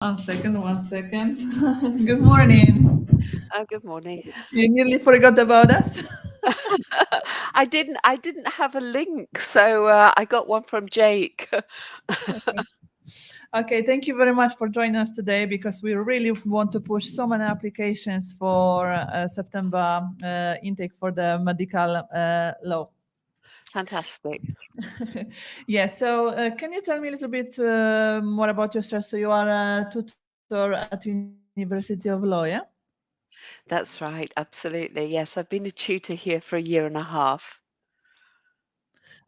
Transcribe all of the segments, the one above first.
One second, one second. Good morning. Oh, good morning. You nearly forgot about us. I didn't have a link, so I got one from Jake. Okay. Okay, thank you very much for joining us today because we really want to push so many applications for September intake for the medical law. Fantastic. Yeah, so can you tell me a little bit more about yourself? So you are a tutor at University of Law, yeah? That's right. Absolutely. Yes, I've been a tutor here for a year and a half.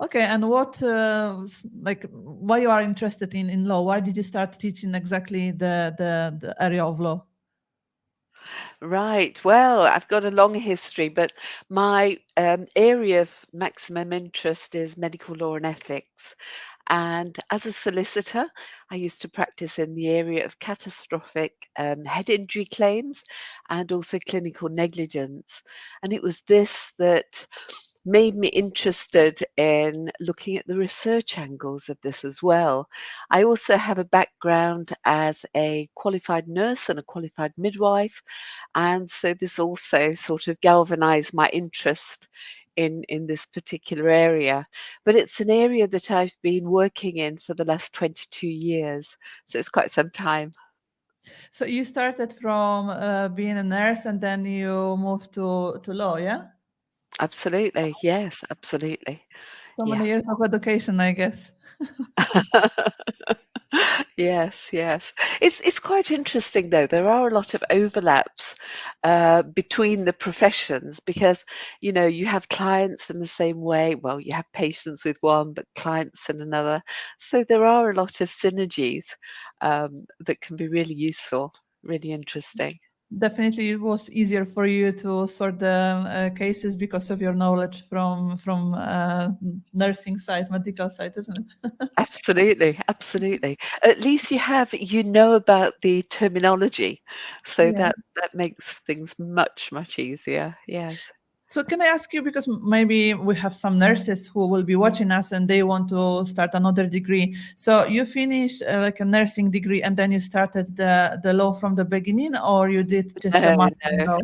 Okay, and what, like, why you are interested in law? Why did you start teaching exactly the area of law? Right. Well, I've got a long history, but my area of maximum interest is medical law and ethics. And as a solicitor, I used to practice in the area of catastrophic head injury claims and also clinical negligence. And it was this that made me interested in looking at the research angles of this as well. I also have a background as a qualified nurse and a qualified midwife, and so this also sort of galvanized my interest in this particular area. But it's an area that I've been working in for the last 22 years, so it's quite some time. So you started from being a nurse and then you moved to law, yeah? Absolutely. Yes, absolutely. So Yeah. many years of education, I guess. Yes, yes. It's quite interesting though. There are a lot of overlaps between the professions because, you know, you have clients in the same way. Well, you have patients with one, but clients in another. So there are a lot of synergies that can be really useful, really interesting. Definitely, it was easier for you to sort the cases because of your knowledge from nursing side, medical side, isn't it? Absolutely, absolutely. At least you know about the terminology, so Yeah. that makes things much, much easier. Yes. So can I ask you, because maybe we have some nurses who will be watching us and they want to start another degree. So you finished like a nursing degree and then you started the law from the beginning, or you did just a No, master in no. law?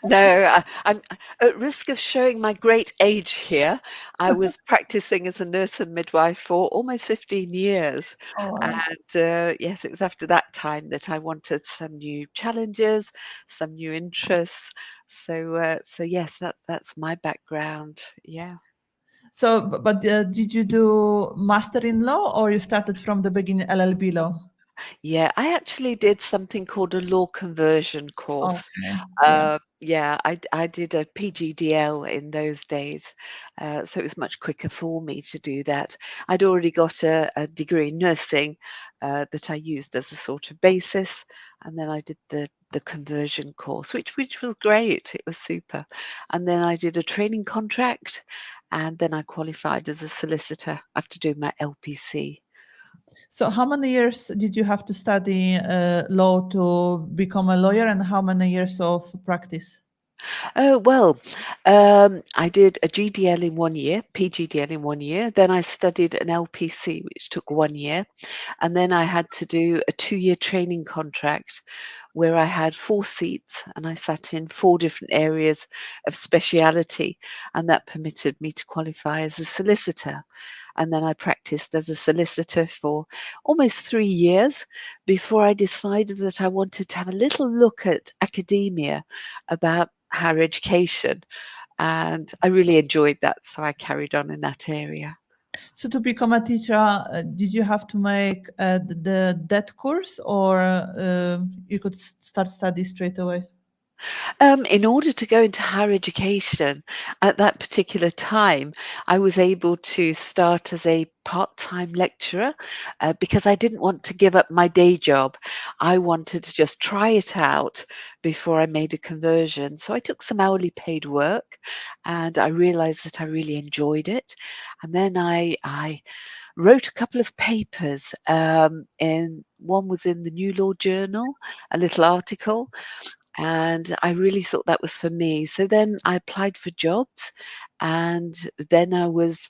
No, I'm at risk of showing my great age here. I was practicing as a nurse and midwife for almost 15 years. Oh, wow. And yes, it was after that time that I wanted some new challenges, some new interests. So yes, that's my background. Yeah. So, but did you do master in law or you started from the beginning LLB law? Yeah, I actually did something called a law conversion course. Okay. Yeah. Yeah, I did a PGDL in those days, so it was much quicker for me to do that. I'd already got a degree in nursing that I used as a sort of basis, and then I did the conversion course, which was great. It was super. And then I did a training contract, and then I qualified as a solicitor after doing my LPC. So how many years did you have to study law to become a lawyer, and how many years of practice? Oh, well, I did a GDL in 1 year, PGDL in 1 year. Then I studied an LPC, which took 1 year. And then I had to do a 2 year training contract where I had 4 seats and I sat in 4 different areas of speciality. And that permitted me to qualify as a solicitor. And then I practiced as a solicitor for almost 3 years before I decided that I wanted to have a little look at academia about higher education. And I really enjoyed that. So I carried on in that area. So to become a teacher, did you have to make the that course, or you could start study straight away? In order to go into higher education at that particular time, I was able to start as a part-time lecturer because I didn't want to give up my day job. I wanted to just try it out before I made a conversion. So I took some hourly paid work and I realized that I really enjoyed it. And then I wrote a couple of papers. And one was in the New Law Journal, a little article, and I really thought that was for me. So then I applied for jobs And then I was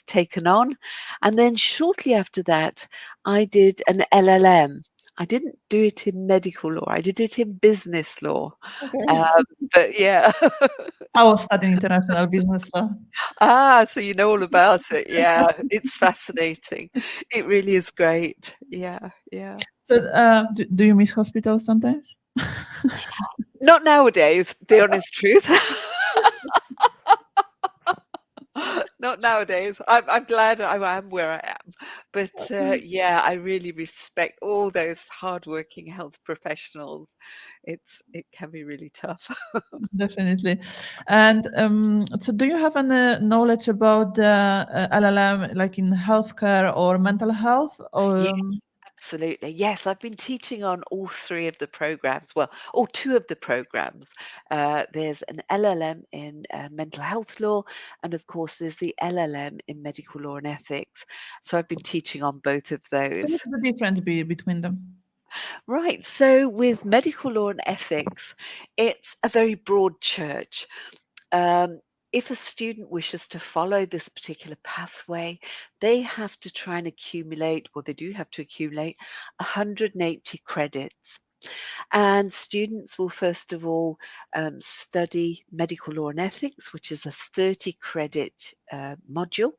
taken on. And then shortly after that, I did an LLM. I didn't do it in medical law. I did it in business law. Okay. Um, but yeah. I was studying international business law. So you know all about it. Yeah, it's fascinating. It really is great. Yeah, yeah. So, do you miss hospitals sometimes? Not nowadays, the honest truth. Not nowadays. I'm glad I am where I am. But yeah, I really respect all those hardworking health professionals. It can be really tough. Definitely. And so, do you have any knowledge about the LLM, like in healthcare or mental health? Yeah, Or absolutely. Yes, I've been teaching on all three of the programs. Well, all two of the programs. There's an LLM in mental health law, and of course, there's the LLM in medical law and ethics. So I've been teaching on both of so, those. what's the difference between them? Right. So with medical law and ethics, it's a very broad church. Um, if a student wishes to follow this particular pathway, they have to try and accumulate, or they do have to accumulate 180 credits. And students will first of all study medical law and ethics, which is a 30 credit module.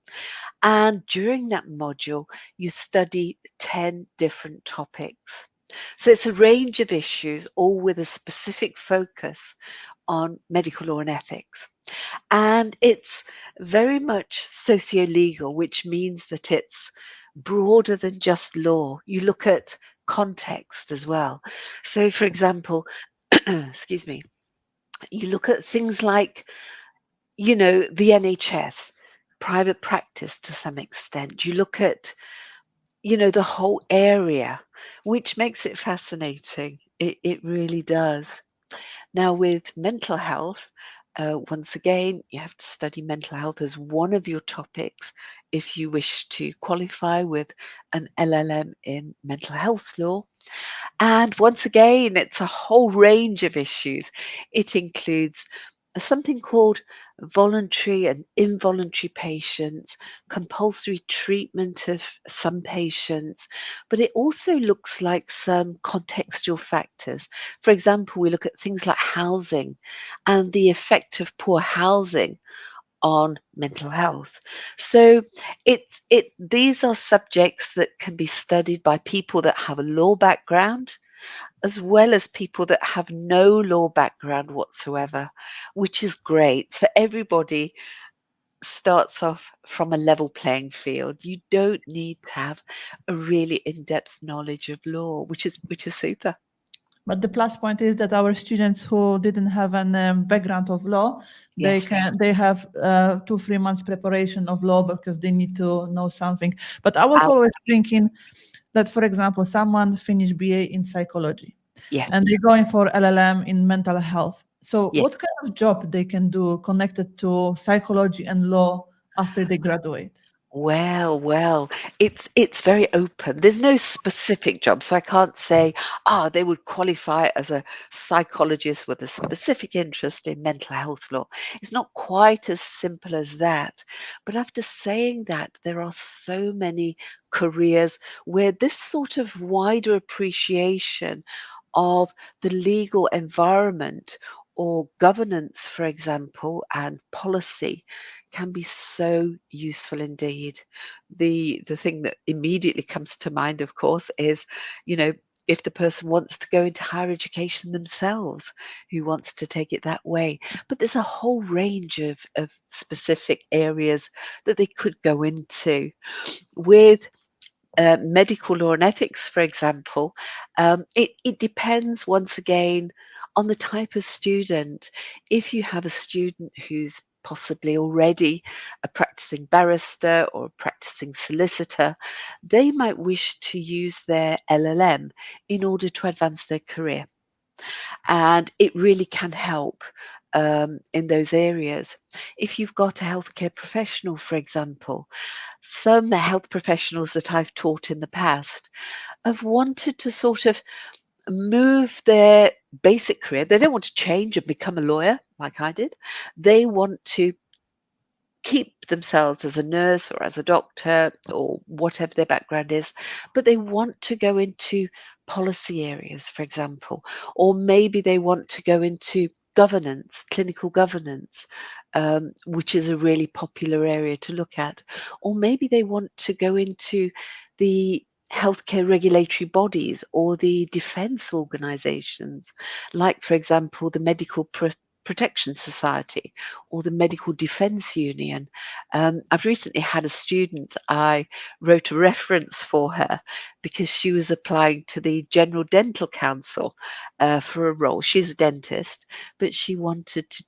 And during that module, you study 10 different topics. So it's a range of issues, all with a specific focus on medical law and ethics. And it's very much socio-legal, which means that it's broader than just law. You look at context as well. So, for example, excuse me, you look at things like, the NHS, private practice to some extent. You look at, the whole area, which makes it fascinating. It really does. Now, with mental health, once again, you have to study mental health as one of your topics if you wish to qualify with an LLM in mental health law. And once again, it's a whole range of issues. It includes something called voluntary and involuntary patients, compulsory treatment of some patients, but it also looks like some contextual factors. For example, we look at things like housing and the effect of poor housing on mental health. So these are subjects that can be studied by people that have a law background as well as people that have no law background whatsoever, which is great. So everybody starts off from a level playing field. You don't need to have a really in-depth knowledge of law, which is super. But the plus point is that our students who didn't have an background of law, Yes. they have 2-3 months preparation of law because they need to know something. But I was Out. always thinking that, for example, someone finished BA in psychology Yes. and they're going for LLM in mental health. So, Yes. what kind of job they can do connected to psychology and law after they graduate? Well, it's very open. There's no specific job, so I can't say, they would qualify as a psychologist with a specific interest in mental health law. It's not quite as simple as that. But after saying that, there are so many careers where this sort of wider appreciation of the legal environment or governance, for example, and policy can be so useful indeed. The thing that immediately comes to mind, of course, is, you know, if the person wants to go into higher education themselves, who wants to take it that way. But there's a whole range of specific areas that they could go into. With medical law and ethics, for example, it depends once again on the type of student. If you have a student who's possibly already a practicing barrister or a practicing solicitor, they might wish to use their LLM in order to advance their career. And it really can help in those areas. If you've got a healthcare professional, for example, some health professionals that I've taught in the past have wanted to sort of move their basic career. They don't want to change and become a lawyer like I did. They want to keep themselves as a nurse or as a doctor or whatever their background is, but they want to go into policy areas, for example, or maybe they want to go into governance, clinical governance, which is a really popular area to look at, or maybe they want to go into the healthcare regulatory bodies or the defense organizations, like, for example, the Medical Protection Society or the Medical Defence Union. I've recently had a student, I wrote a reference for her because she was applying to the General Dental Council for a role. She's a dentist, but she wanted to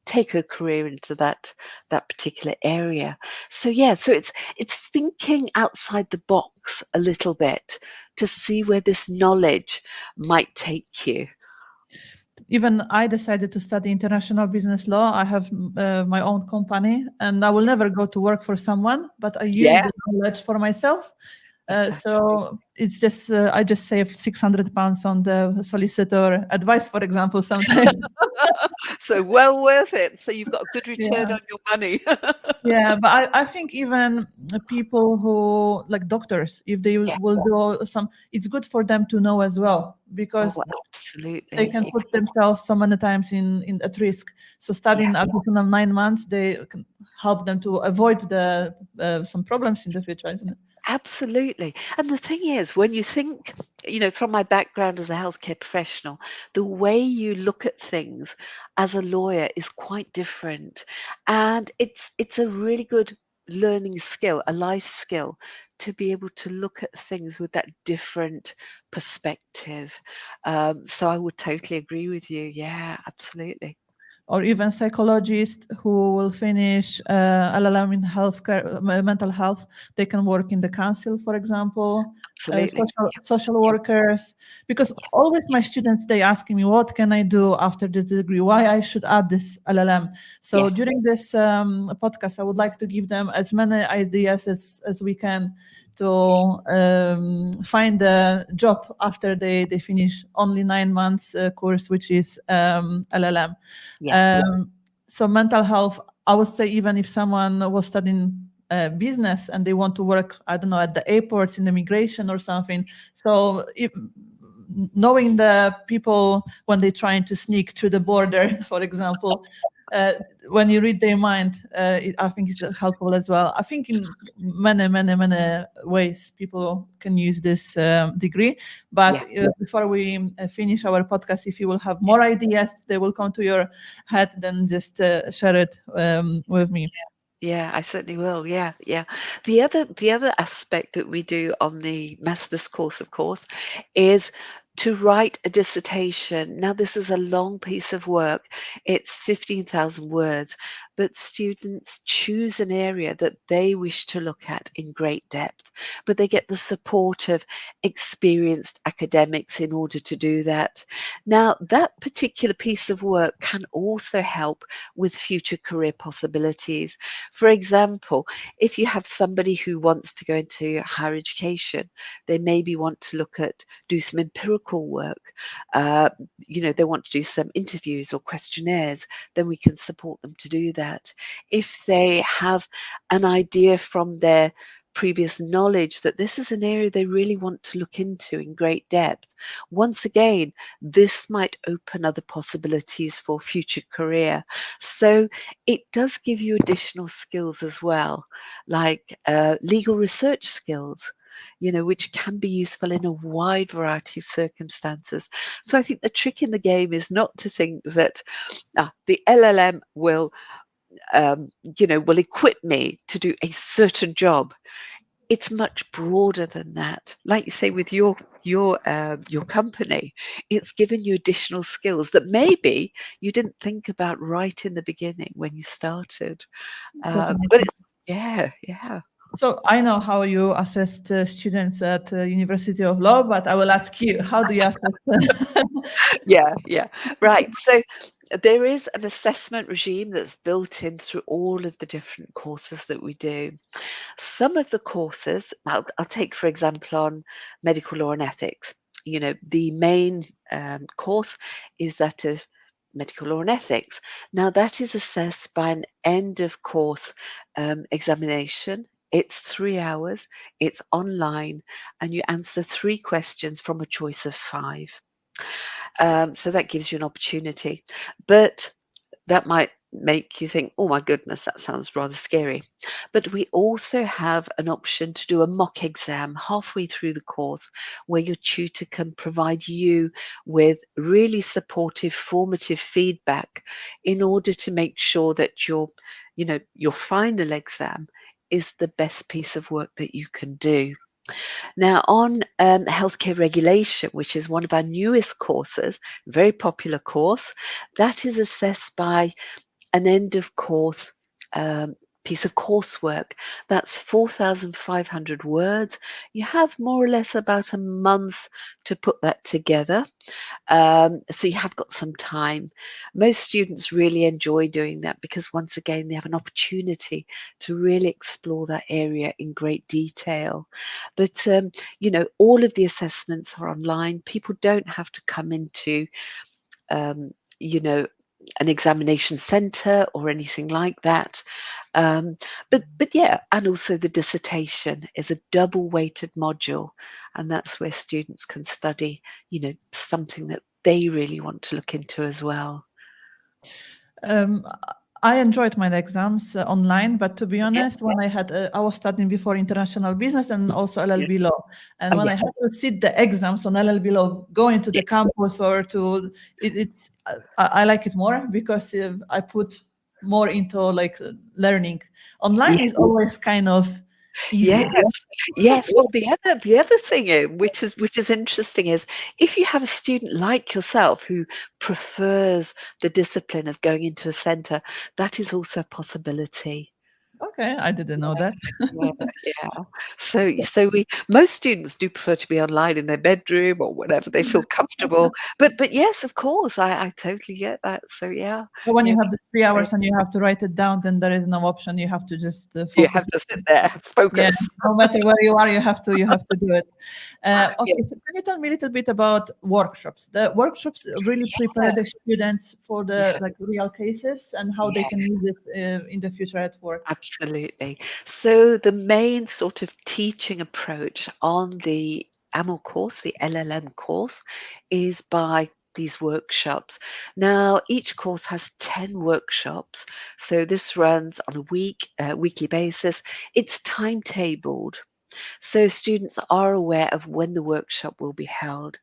take her career into that particular area. So yeah, so it's thinking outside the box a little bit to see where this knowledge might take you. Even I decided to study international business law. I have my own company, and I will never go to work for someone, but I use Yeah, the knowledge for myself. exactly. So it's just I just save £600 on the solicitor advice, for example, sometimes. So well worth it. So you've got a good return Yeah. on your money. Yeah, but I think even people who like doctors, if they Yeah. will do some, it's good for them to know as well, because Oh, they absolutely. can Yeah. put themselves so many times in at risk. So Yeah. studying additional 9 months, they can help them to avoid the some problems in the future, isn't it? Absolutely. And the thing is, when you think, from my background as a healthcare professional, the way you look at things as a lawyer is quite different. And it's a really good learning skill, a life skill, to be able to look at things with that different perspective. So I would totally agree with you. Yeah, absolutely. Or even psychologists who will finish LLM in healthcare, mental health, they can work in the council, for example. Absolutely. Social Yeah. workers, because Yeah. always my students, they asking me, what can I do after this degree, why I should add this LLM. So Yes. during this podcast, I would like to give them as many ideas as we can to find a job after they finish only 9 months course, which is LLM. Yeah. So mental health, I would say, even if someone was studying business and they want to work, I don't know, at the airports in immigration or something. So knowing the people when they're trying to sneak through the border, for example, uh, when you read their mind, I think it's helpful as well. I think in many ways people can use this degree. But Yeah. before we finish our podcast, if you will have more ideas, they will come to your head, then just share it with me. Yeah, I certainly will. Yeah, yeah. The other aspect that we do on the master's course, of course, is to write a dissertation. Now, this is a long piece of work. It's 15,000 words, but students choose an area that they wish to look at in great depth, but they get the support of experienced academics in order to do that. Now, that particular piece of work can also help with future career possibilities. For example, if you have somebody who wants to go into higher education, they maybe want to do some empirical work. They want to do some interviews or questionnaires, then we can support them to do that. If they have an idea from their previous knowledge that this is an area they really want to look into in great depth, once again, this might open other possibilities for future career. So it does give you additional skills as well, like legal research skills, which can be useful in a wide variety of circumstances. So I think the trick in the game is not to think that the LLM will equip me to do a certain job. It's much broader than that. Like you say, with your company, it's given you additional skills that maybe you didn't think about right in the beginning when you started. But Definitely. it's yeah, yeah. So I know how you assess the students at the University of Law, but I will ask you, how do you assess? Yeah, yeah. Right. So there is an assessment regime that's built in through all of the different courses that we do. Some of the courses, I'll take for example on medical law and ethics. the main course is that of medical law and ethics. Now, that is assessed by an end of course examination. It's 3 hours, it's online, and you answer 3 questions from a choice of 5. So that gives you an opportunity. But that might make you think, oh my goodness, that sounds rather scary. But we also have an option to do a mock exam halfway through the course where your tutor can provide you with really supportive, formative feedback in order to make sure that your final exam is the best piece of work that you can do. Now, on healthcare regulation, which is one of our newest courses, very popular course, that is assessed by an end of course piece of coursework. That's 4,500 words. You have more or less about a month to put that together. So you have got some time. Most students really enjoy doing that because once again, they have an opportunity to really explore that area in great detail. But, all of the assessments are online. People don't have to come into, you know, an examination centre or anything like that. But yeah, and also the dissertation is a double weighted module, and that's where students can study, something that they really want to look into as well. Um, I enjoyed my exams online, but to be Yeah, honest, when I was studying before international business and also yeah. LLB law, and Oh when yeah, I had to sit the exams on LLB law, going to yeah, the campus or to it's I like it more because I put more into like learning. Online yeah. is always kind of easier. Yes, yes. Well, the other thing, which is interesting is if you have a student like yourself who prefers the discipline of going into a centre, that is also a possibility. Okay, I didn't know Yeah, that. yeah, yeah. So most students do prefer to be online in their bedroom or whatever they feel comfortable. But yes, of course, I totally get that. So yeah, So when yeah, you have the 3 hours great. and you have to write it down, then there is no option. You have to just You focus. have to sit there, Yeah, focus. no matter where you are, you have to do it. Yeah, Okay, so can you tell me a little bit about workshops? The workshops really prepare the students for the yeah, like real cases and how they yeah. can use it in the future at work. Absolutely. So the main sort of teaching approach on the AML course, the LLM course, is by these workshops. Now, each course has 10 workshops. So this runs on a weekly basis. It's timetabled. So students are aware of when the workshop will be held.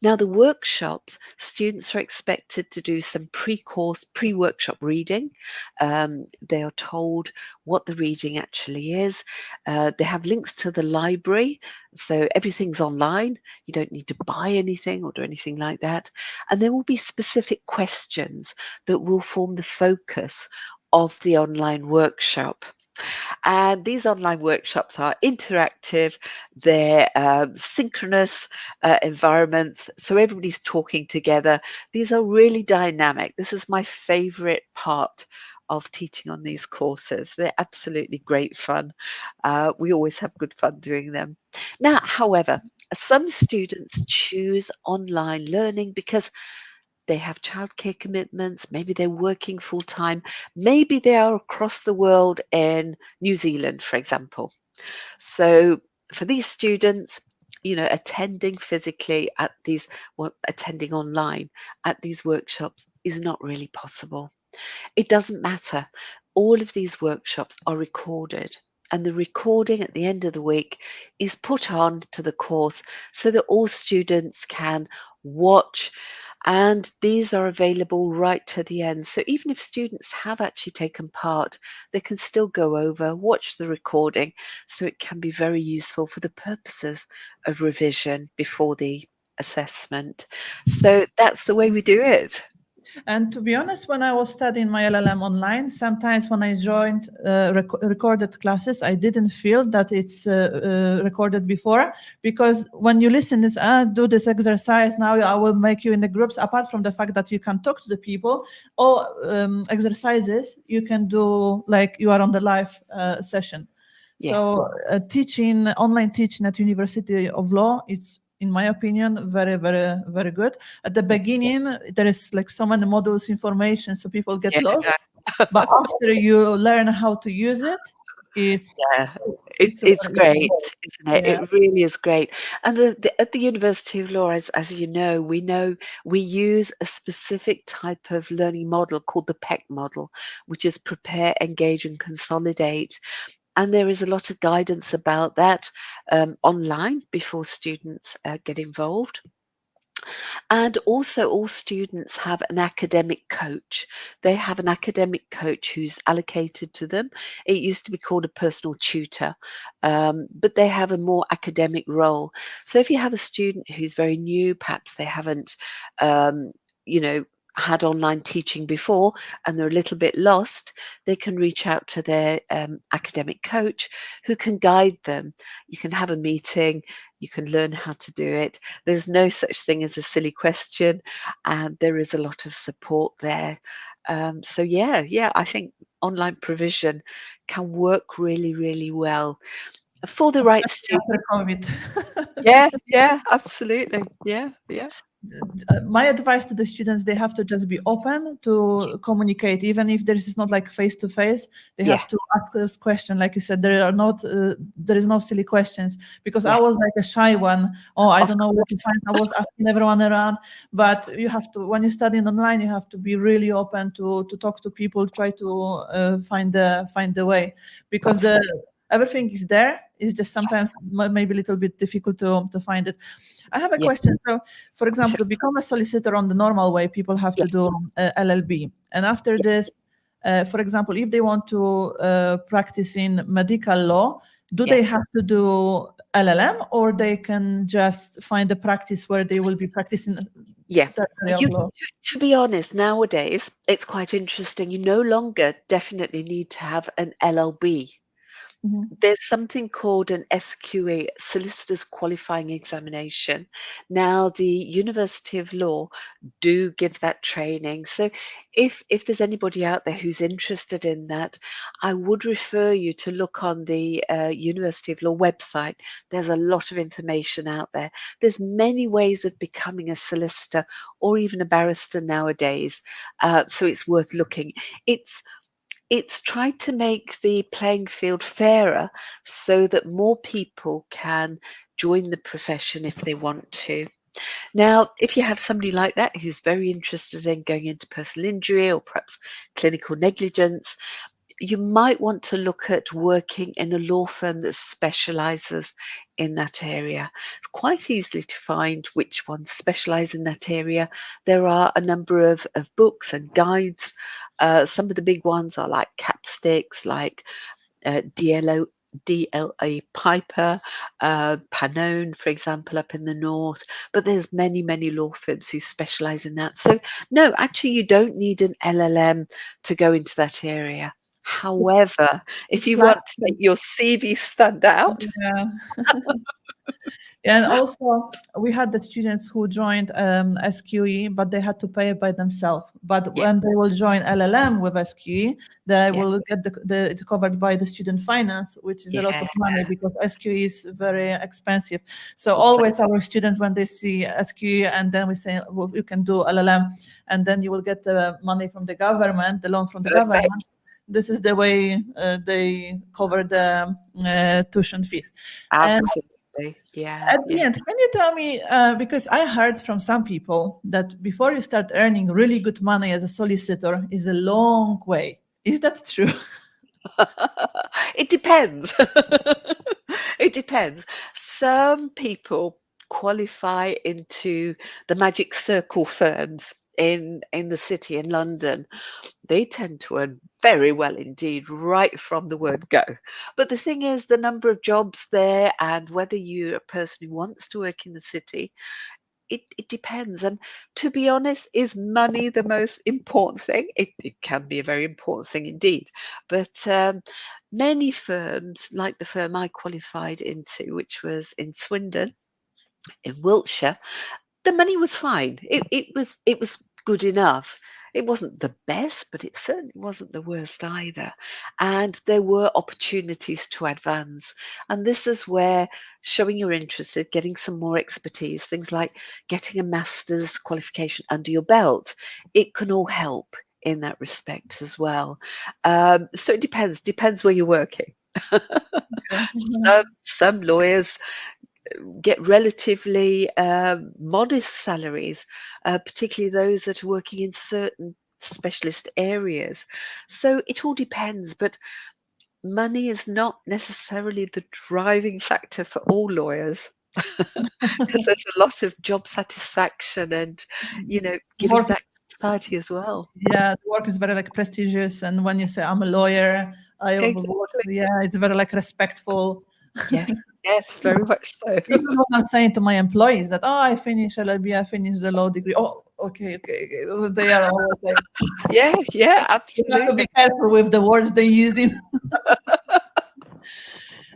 Now, the workshops, students are expected to do some pre-course, pre-workshop reading. They are told what the reading actually is. They have links to the library, so everything's online. You don't need to buy anything or do anything like that. And there will be specific questions that will form the focus of the online workshop. And these online workshops are interactive, they're synchronous environments, so everybody's talking together. These are really dynamic. This is my favorite part of teaching on these courses. They're absolutely great fun. We always have good fun doing them. Now, however, some students choose online learning because they have childcare commitments, maybe they're working full time, maybe they are across the world in New Zealand, for example. So for these students, attending physically at these, well, attending online at these workshops is not really possible. It doesn't matter. All of these workshops are recorded, and the recording at the end of the week is put on to the course so that all students can watch, and these are available right to the end. So even if students have actually taken part, they can still go over, watch the recording, so it can be very useful for the purposes of revision before the assessment. So that's the way we do it. And to be honest, when I was studying my LLM online, sometimes when I joined recorded classes, I didn't feel that it's recorded before, because when you listen this, do this exercise now, I will make you in the groups. Apart from the fact that you can talk to the people, all exercises you can do like you are on the live session. Yeah. So online teaching at University of Law, it's in my opinion, very, very, very good. At the beginning, there is like so many modules, information, so people get Yeah. lost. But after you learn how to use it, it's Yeah. it's It's very easy. great, isn't it? Yeah. It really is great. And at the University of Law, as you know, we use a specific type of learning model called the PEC model, which is prepare, engage, and consolidate. And there is a lot of guidance about that online before students get involved. And also, all students have an academic coach. They have an academic coach who's allocated to them. It used to be called a personal tutor, but they have a more academic role. So if you have a student who's very new, perhaps they haven't, um, you know, had online teaching before and they're a little bit lost, they can reach out to their academic coach who can guide them. You can have a meeting, you can learn how to do it. There's no such thing as a silly question, and there is a lot of support there. So yeah, I think online provision can work really, really well for the right After student. COVID. Yeah, absolutely. Yeah. My advice to the students, they have to just be open to communicate, even if there is not like face to face. They Yeah, have to ask us questions. Like you said, there is no silly questions, because I yeah, was like a shy one. Oh, I of don't know where to course. find. I was asking everyone around. But you have to, when you're studying online, you have to be really open to talk to people, try to find the way, because the Absolutely. everything is there. It's just sometimes maybe a little bit difficult to find it. I have a Yeah, question. So, for example, sure. to become a solicitor on the normal way, people have Yeah, to do LLB. And after yeah, this, for example, if they want to practice in medical law, do yeah. they have to do LLM, or they can just find a practice where they will be practicing Yeah. that area of You law? to be honest, nowadays, it's quite interesting. You no longer definitely need to have an LLB. Mhm. There's something called an SQE, Solicitors Qualifying Examination. Now, the University of Law do give that training. So if there's anybody out there who's interested in that, I would refer you to look on the University of Law website. There's a lot of information out there. There's many ways of becoming a solicitor or even a barrister nowadays. So it's worth looking. It's it's tried to make the playing field fairer so that more people can join the profession if they want to. Now, if you have somebody like that who's very interested in going into personal injury or perhaps clinical negligence, you might want to look at working in a law firm that specializes in that area. It's quite easily to find which ones specialize in that area. There are a number of books and guides. Some of the big ones are like Capsticks, like DLO. DLA Piper, Panone, for example, up in the north. But there's many law firms who specialize in that. So, no, actually, you don't need an LLM to go into that area. However, if It's you like, want to make your CV stand out, yeah. And also, we had the students who joined SQE, but they had to pay it by themselves. But yeah, when they will join LLM with SQE, they yeah, will get it covered by the student finance, which is a lot yeah, of money, because SQE is very expensive. So exactly. always our students, when they see SQE, and then we say, well, you can do LLM, and then you will get the money from the government, the loan from the government. Perfect. This is the way they cover the tuition fees. And Absolutely. Yeah, at the yeah. end, can you tell me, because I heard from some people that before you start earning really good money as a solicitor is a long way. Is that true? It depends. It depends. Some people qualify into the magic circle firms in the city in London. They tend to earn very well indeed right from the word go. But the thing is, the number of jobs there and whether you're a person who wants to work in the city, it depends. And to be honest, is money the most important thing? It can be a very important thing indeed. But many firms, like the firm I qualified into, which was in Swindon, in Wiltshire, the money was fine. It was good enough. It wasn't the best, but it certainly wasn't the worst either. And there were opportunities to advance. And this is where showing you're interested, getting some more expertise, things like getting a master's qualification under your belt, it can all help in that respect as well. So it depends where you're working. Okay. Some lawyers get relatively modest salaries, particularly those that are working in certain specialist areas. So it all depends, but money is not necessarily the driving factor for all lawyers. Because there's a lot of job satisfaction and, giving Work, back to society as well. yeah, the work is very like prestigious, and when you say I'm a lawyer, I have worked, Exactly. yeah, it's very like respectful. Yes, yes, very much so. Even when I'm saying to my employees that, oh, I finished LLB, I finished the law degree. Oh, okay, okay, okay. So they are always like, Yeah, yeah, you have to absolutely. be careful with the words they use in.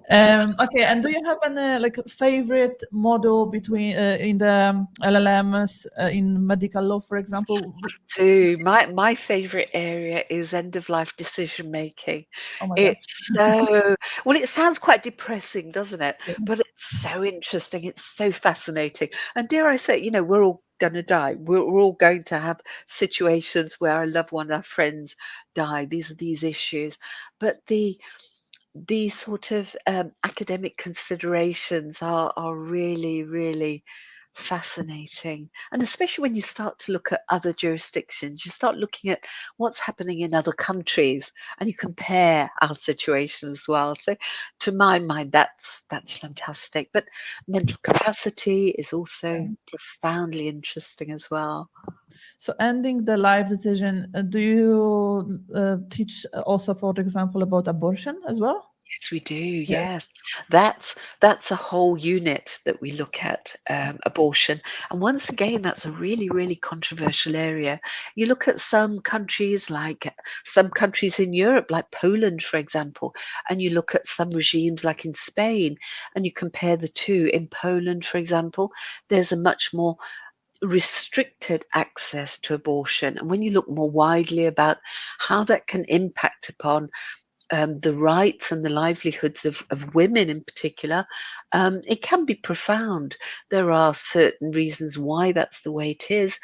Okay, and do you have any like favorite model between in the LLMs in medical law, for example? Do. My favorite area is end of life decision making. Oh my gosh. It's so well, it sounds quite depressing, doesn't it? Yeah. But it's so interesting. It's so fascinating. And dare I say, we're all gonna die. We're all going to have situations where our loved one, our friends die. These are these issues. But the sort of academic considerations are really, really fascinating. And especially when you start to look at other jurisdictions, you start looking at what's happening in other countries and you compare our situation as well. So to my mind, that's fantastic. But mental capacity is also profoundly interesting as well. So ending the life decision, do you teach also, for example, about abortion as well? Yes, we do. Yeah. Yes, that's a whole unit that we look at, abortion. And once again, that's a really, really controversial area. You look at some countries in Europe, like Poland, for example, and you look at some regimes like in Spain, and you compare the two. In Poland, for example, there's a much more restricted access to abortion. And when you look more widely about how that can impact upon the rights and the livelihoods of women in particular, it can be profound. There are certain reasons why that's the way it is.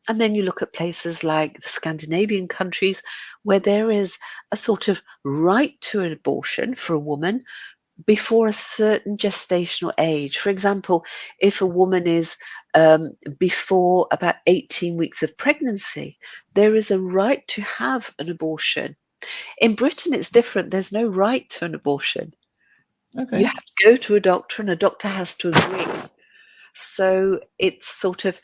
And then you look at places like the Scandinavian countries where there is a sort of right to an abortion for a woman before a certain gestational age. For example, if a woman is before about 18 weeks of pregnancy, there is a right to have an abortion. In Britain, it's different. There's no right to an abortion. You Okay. have to go to a doctor and a doctor has to agree. So it's sort of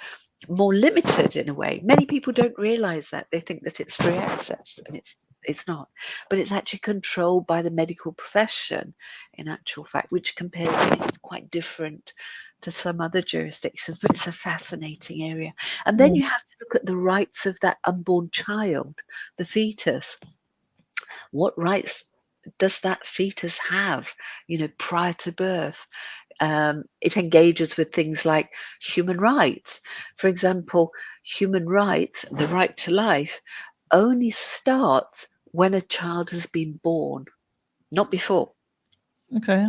more limited in a way. Many people don't realize that. They think that it's free access, and it's not. But it's actually controlled by the medical profession in actual fact, which compares with it's quite different to some other jurisdictions, but it's a fascinating area. And then Yeah. you have to look at the rights of that unborn child, the fetus. What rights does that fetus have, prior to birth? It engages with things like human rights. For example, human rights, the right to life, only starts when a child has been born, not before. Okay.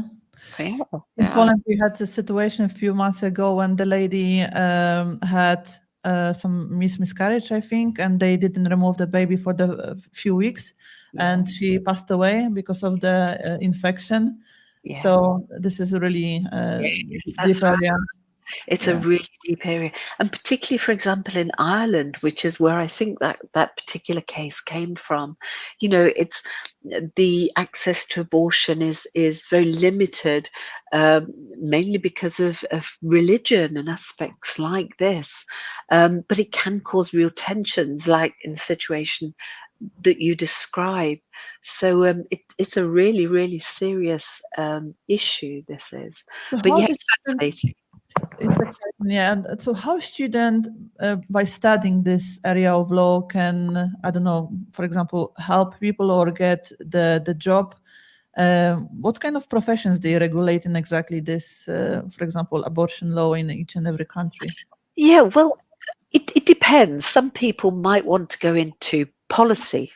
Yeah, In yeah, Poland, we had the situation a few months ago when the lady had some miscarriage, I think, and they didn't remove the baby for the few weeks, yeah, and she passed away because of the infection. yeah. So this is a really Yes, deep that's right. area. It's a Yeah. really deep area, and particularly, for example, in Ireland, which is where I think that particular case came from. It's the access to abortion is very limited, mainly because of religion and aspects like this. But it can cause real tensions, like in the situation that you describe. So it's a really, really serious issue. This is, So but how yeah, the student, fascinating. it's exciting, yeah. And so how student by studying this area of law can, I don't know, for example, help people or get the job. What kind of professions do you regulate in exactly this, for example, abortion law in each and every country? Yeah, well, It depends. Some people might want to go into policy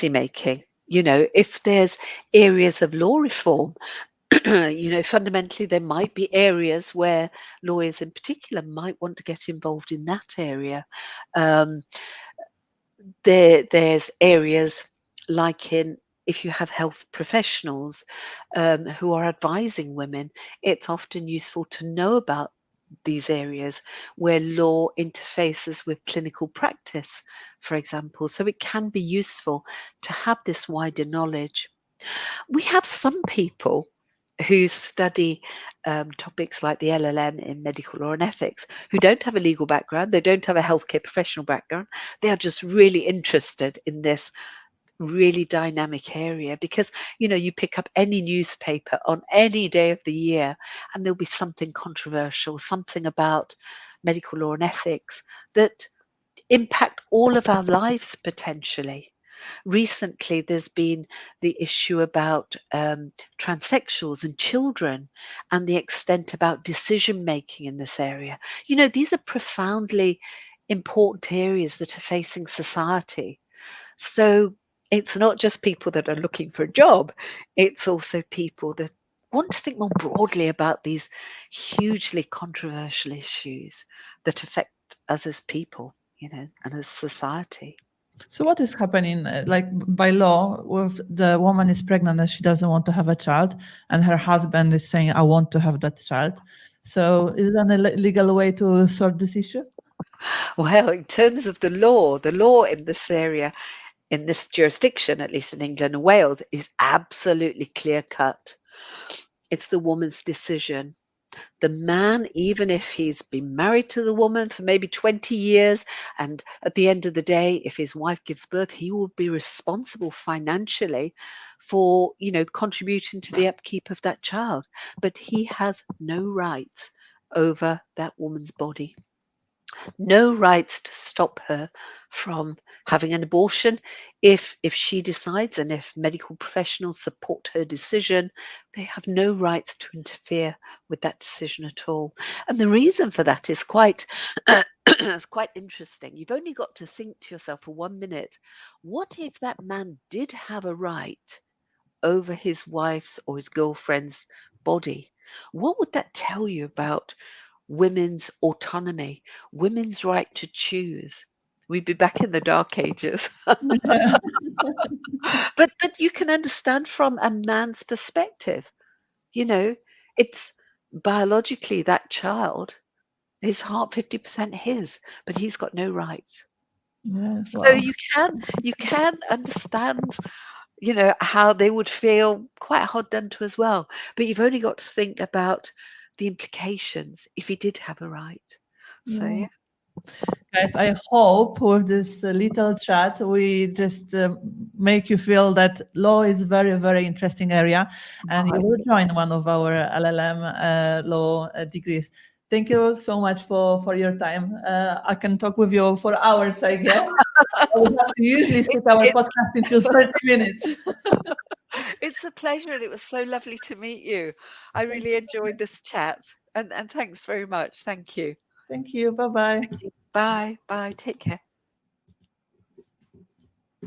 making. If there's areas of law reform, fundamentally there might be areas where lawyers in particular might want to get involved in that area. Um, there's areas like in if you have health professionals who are advising women, it's often useful to know about these areas where law interfaces with clinical practice, for example. So it can be useful to have this wider knowledge. We have some people who study topics like the LLM in medical law and ethics who don't have a legal background, they don't have a healthcare professional background. They are just really interested in this really dynamic area because you pick up any newspaper on any day of the year and there'll be something controversial, something about medical law and ethics that impact all of our lives potentially. Recently, there's been the issue about transsexuals and children and the extent about decision making in this area. These are profoundly important areas that are facing society. So it's not just people that are looking for a job, it's also people that want to think more broadly about these hugely controversial issues that affect us as people, and as society. So what is happening, like by law, if the woman is pregnant and she doesn't want to have a child, and her husband is saying, "I want to have that child." So is there a legal way to sort this issue? Well, in terms of the law in this area, in this jurisdiction, at least in England and Wales, is absolutely clear cut. It's the woman's decision. The man, even if he's been married to the woman for maybe 20 years, and at the end of the day, if his wife gives birth, he will be responsible financially for, contributing to the upkeep of that child. But he has no rights over that woman's body. No rights to stop her from having an abortion if she decides, and if medical professionals support her decision, they have no rights to interfere with that decision at all. And the reason for that is quite it's quite interesting. You've only got to think to yourself for 1 minute, what if that man did have a right over his wife's or his girlfriend's body? What would that tell you about women's autonomy, women's right to choose? We'd be back in the dark ages. Yeah. But you can understand from a man's perspective, you know, it's biologically that child, his heart 50% his, but he's got no right. Yeah. So Wow. you can understand, how they would feel quite hard done to as well. But you've only got to think about the implications if he did have a right. So Yeah. yeah. Guys, I hope with this little chat, we just make you feel that law is very, very interesting area, and you will join one of our LLM law degrees. Thank you so much for your time. I can talk with you for hours, I guess. We have to usually It, set our it's podcast into 30 minutes. it's a pleasure, and it was so lovely to meet you. I really enjoyed this chat, and thanks very much. Thank you. Thank you. Bye bye. Thank you. Bye. Bye. Take care.